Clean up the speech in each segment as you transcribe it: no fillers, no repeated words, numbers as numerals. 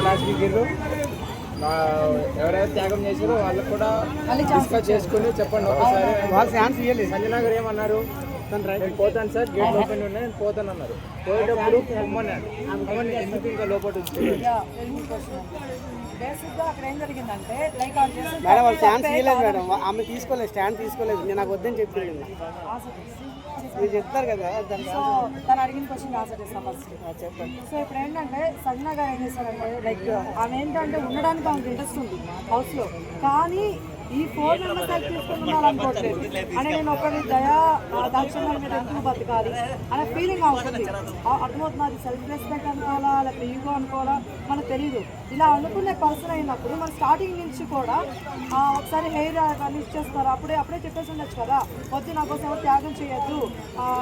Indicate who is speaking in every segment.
Speaker 1: Class వీకర్లు ఎవరైతే త్యాగం చేశారో వాళ్ళకు కూడా డిస్కస్ చేసుకుని చెప్పండి ఒకసారి. సంజనా గారు ఏమన్నారు, నేను పోతాను సార్, గేట్ ఓపెన్ ఉన్నాయి, నేను పోతాను అన్నారు. పోయేటప్పుడు అమ్మని ఎందుకు ఇంకా లోపల
Speaker 2: బేసిక్గా అక్కడ ఏం జరిగిందంటే లైక్
Speaker 3: మేడం వాళ్ళు ఛాన్స్ ఇవ్వలేదు మేడం, ఆమె తీసుకోలేదు, స్టాండ్ తీసుకోలేదు. నేను నాకు వద్దని చెప్పింది, మీరు చెప్తారు కదా.
Speaker 2: సో తను అడిగిన క్వశ్చన్ ఆన్సర్ చేస్తాను ఫస్ట్ చెప్పండి. సో ఇప్పుడు ఏంటంటే సంజనా గారు ఏం చేస్తారంటే లైక్ ఆమె ఏంటంటే ఉండడానికి ఆమెకు ఇంట్రెస్ట్ ఉంది హౌస్లో, కానీ ఈ 4 మెంబర్స్ హెల్ప్ తీసుకుని ఉండాలనుకోవట్లేదు. అంటే నేను ఒకరి దయా దాక్షిణ్యాల మీద ఎందుకు బతకాలి అనే ఫీలింగ్ అవుతుంది. అర్థమవుతుంది, అది సెల్ఫ్ రెస్పెక్ట్ అనుకోవాలా లేకపోతే ఈగో అనుకోవాలా మనకు తెలియదు. ఇలా అనుకునే పర్సన్ అయినప్పుడు మన స్టార్టింగ్ నుంచి కూడా ఒకసారి హెయిర్ కానీ ఇచ్చేస్తారు, అప్పుడే చెప్పేసి ఉండొచ్చు కదా, వద్దు నా కోసం ఎవరు త్యాగం చేయొద్దు,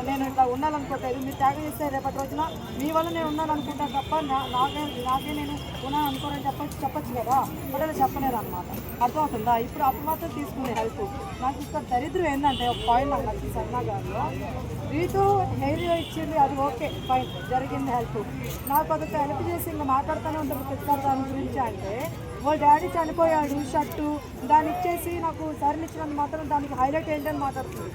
Speaker 2: నేను ఇట్లా ఉండాలనుకోవట్లేదు, మీరు త్యాగం చేస్తే రేపటి రోజున మీ వల్ల నేను ఉండాలనుకుంటాను తప్ప నాకే నేను ఉన్నాను అనుకోనని చెప్పచ్చు కదా. బట్ అలా చెప్పలేరు అనమాట. అర్థమవుతుందా? ఇప్పుడు అప్పుడు మాత్రం తీసుకునే హెల్ప్. నాకు ఇక్కడ దరిద్రం ఏంటంటే ఒక పాయింట్ నాకు నచ్చింది సంజనా గారిలో, రీతు హెయిర్ ఇచ్చింది, అది ఓకే ఫైన్, జరిగింది హెల్ప్. నాకు అదొక హెల్ప్ చేసి ఇంకా మాట్లాడుతూనే ఉంటుంది ప్రతిసారి దాని గురించి. అంటే వాళ్ళ డాడీ చనిపోయాడు, షర్టు దాన్ని ఇచ్చేసి నాకు సర్లు ఇచ్చినందుకు మాత్రం దానికి హైలైట్ ఏంటని మాట్లాడుతుంది.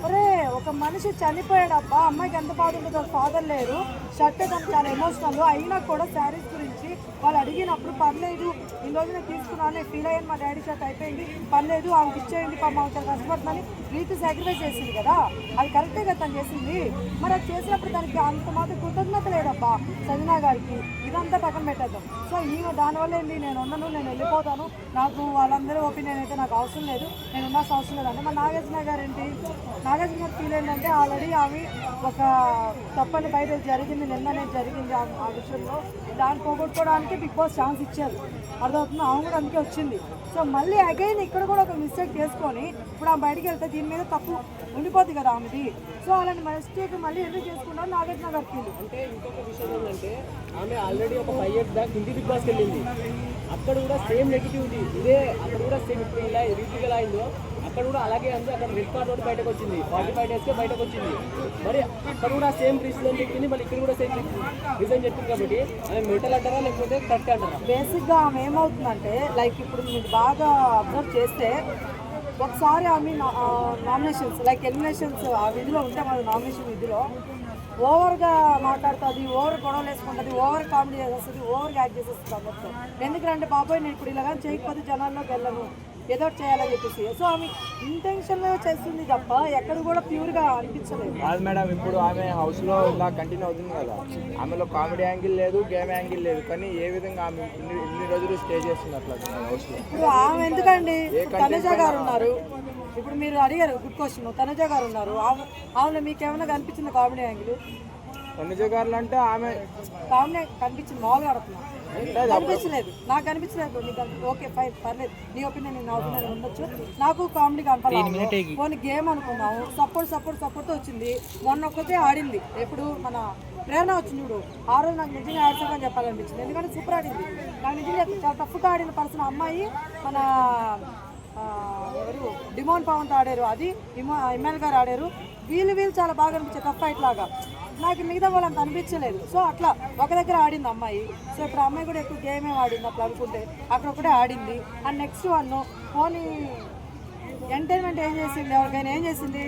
Speaker 2: అరే ఒక మనిషి చనిపోయాడు అబ్బా, అమ్మాయికి ఎంత బాధ ఉంటుందో, ఫాదర్ లేరు, షర్ట్ దానికి చాలా ఎమోషనల్. అయినా కూడా శారీస్ గురించి వాళ్ళు అడిగినప్పుడు పర్లేదు, ఈ రోజు నేను తీసుకున్నాను, ఫీల్ అయ్యాను, మా డాడీ షర్ట్ అయిపోయింది, పర్లేదు ఆమెకి ఇచ్చేయండి, పాప ఆమె చాలా కష్టపడుతుందని రీతి సాక్రిఫైస్ చేసింది కదా, అది కరెక్టే కదా తను చేసింది. మరి అది చేసినప్పుడు దానికి అంత మాత్రం కృతజ్ఞత లేదబ్బా సంజనా గారికి. ఇదంతా పక్కన పెట్టేద్దాం. సో ఈమె దానివల్ల ఏంటి, నేను ఉన్నాను, నేను వెళ్ళిపోతాను, నాకు వాళ్ళందరూ ఒపీనియన్ అయితే నాకు అవసరం లేదు, నేను ఉండాల్సిన అవసరం లేదంటే. మరి నాగార్జున గారు ఏంటి, నాగార్జున గారు ఫీల్ ఏంటంటే ఆల్రెడీ ఆమె ఒక తప్పని బయట జరిగింది, నిన్ననే జరిగింది ఆ విషయంలో, దాన్ని పోగొట్టుకోవడానికి బిగ్ బాస్ ఛాన్స్ ఇచ్చారు. అర్థమవుతుంది, ఆమె కూడా అందుకే వచ్చింది. సో మళ్ళీ అగైన్ ఇక్కడ కూడా ఒక మిస్టేక్ చేసుకొని ఇప్పుడు ఆమె బయటికి వెళ్తే దీని మీద తప్పు ఉండిపోద్ది కదా ఆమెది. సో అలాంటి మిస్టేక్ మళ్ళీ ఎందుకు చేసుకున్నారు నాగార్జున గారి ఫీల్.
Speaker 1: అంటే ఇంకొక విషయం ఏంటంటే ఆమె ఆల్రెడీ ఒక 5 years బ్యాక్ హిందీ బిగ్ బాస్కి వెళ్ళింది, అక్కడ కూడా సేమ్ నెగిటివిటీ ఇదే, అక్కడ కూడా సేమ్ ఇప్పుడు ఇలా రీతిగా ఎలా అయిందో అక్కడ కూడా అలాగే అంది. అక్కడ రెడ్ కార్డ్ ఒకటి బయటకు వచ్చింది, 45 daysకే బయటకు వచ్చింది. మరి అక్కడ కూడా సేమ్ రీజన్ చెప్పింది, మళ్ళీ ఇక్కడ కూడా సేమ్ రీజన్ చెప్పింది. కాబట్టి ఆమె మెంటల్ అంటారా లేకపోతే కరెక్ట్ అంటారా?
Speaker 2: బేసిక్గా ఆమె ఏమవుతుందంటే లైక్ ఇప్పుడు మీరు బాగా అబ్జర్వ్ చేస్తే ఒకసారి ఆమె నామినేషన్స్ లైక్ ఎలిమినేషన్స్ ఆ విధిలో ఉంటే మన నామినేషన్ విధిలో ఓవర్గా మాట్లాడుతుంది, ఓవర్ గొడవలు వేసుకుంటుంది, ఓవర్ కామెడీ చేసేస్తుంది, ఓవర్గా యాక్ట్ చేసేస్తుంది అందరితో. ఎందుకంటే బాబాయ్ నేను ఇప్పుడు ఇలాగా చేయకపోతే జనాల్లోకి వెళ్ళను, ఏదో చేయాలని చెప్పేసి. సో ఆమె ఇంటెన్షన్గా చేస్తుంది తప్ప ఎక్కడ కూడా ప్యూర్గా అనిపించలేదు.
Speaker 1: కాదు మేడం, ఇప్పుడు ఆమె హౌస్లో ఇలా కంటిన్యూ అవుతుంది కదా, ఆమెలో కామెడీ యాంగిల్ లేదు, గేమ్ యాంగిల్ లేదు, కానీ ఏ విధంగా ఆమె ఇన్ని రోజులు స్టే చేస్తుంది అట్లా హౌస్లో?
Speaker 2: ఇప్పుడు ఆమె ఎందుకండి, తనుజ గారు ఉన్నారు, ఇప్పుడు మీరు అడిగారు గుడ్ క్వశ్చన్, తనుజ గారు ఉన్నారు, ఆమె మీకు ఏమైనా కనిపించింది కామెడీ యాంగిల్?
Speaker 1: తనుజ గారు అంటే ఆమె
Speaker 2: కామెడీ కనిపించింది, మామూలుగా అడుగుతున్నా, కనిపించలేదు, నాకు కనిపించలేదు. నీకు ఓకే ఫైన్, పర్లేదు, నీ ఒపీనియన్ నా ఒపీనియన్ ఉండొచ్చు, నాకు కామెడీ కనపడలేదు. కొన్ని గేమ్ అనుకున్నాము, సపోర్ట్తో వచ్చింది. మొన్న ఒక్కతే ఆడింది, ఎప్పుడు మన ప్రేరణ వచ్చింది చూడు, ఆ రోజు నాకు నిజంగా యాడ్సప్ అని చెప్పాలనిపించింది, ఎందుకంటే సూపర్ ఆడింది. నాకు నిజంగా చాలా టఫ్గా ఆడిన పర్సన్ అమ్మాయి, మన ఎవరు డిమోన్ పవన్తో ఆడారు, అది ఎమ్మెల్యే గారు ఆడారు. వీళ్ళు చాలా బాగా అనిపించారు, టఫ్ ఫైట్ లాగా. నాకు మిగతా వాళ్ళంత అనిపించలేదు. సో అట్లా ఒక దగ్గర ఆడింది అమ్మాయి. సో ఇప్పుడు అమ్మాయి కూడా ఎక్కువ గేమే ఆడింది అట్లా అనుకుంటే, అక్కడ ఒకటే ఆడింది. అండ్ నెక్స్ట్ వన్ పోనీ ఎంటర్టైన్మెంట్ ఏం చేసింది, ఎవరికైనా ఏం చేసింది,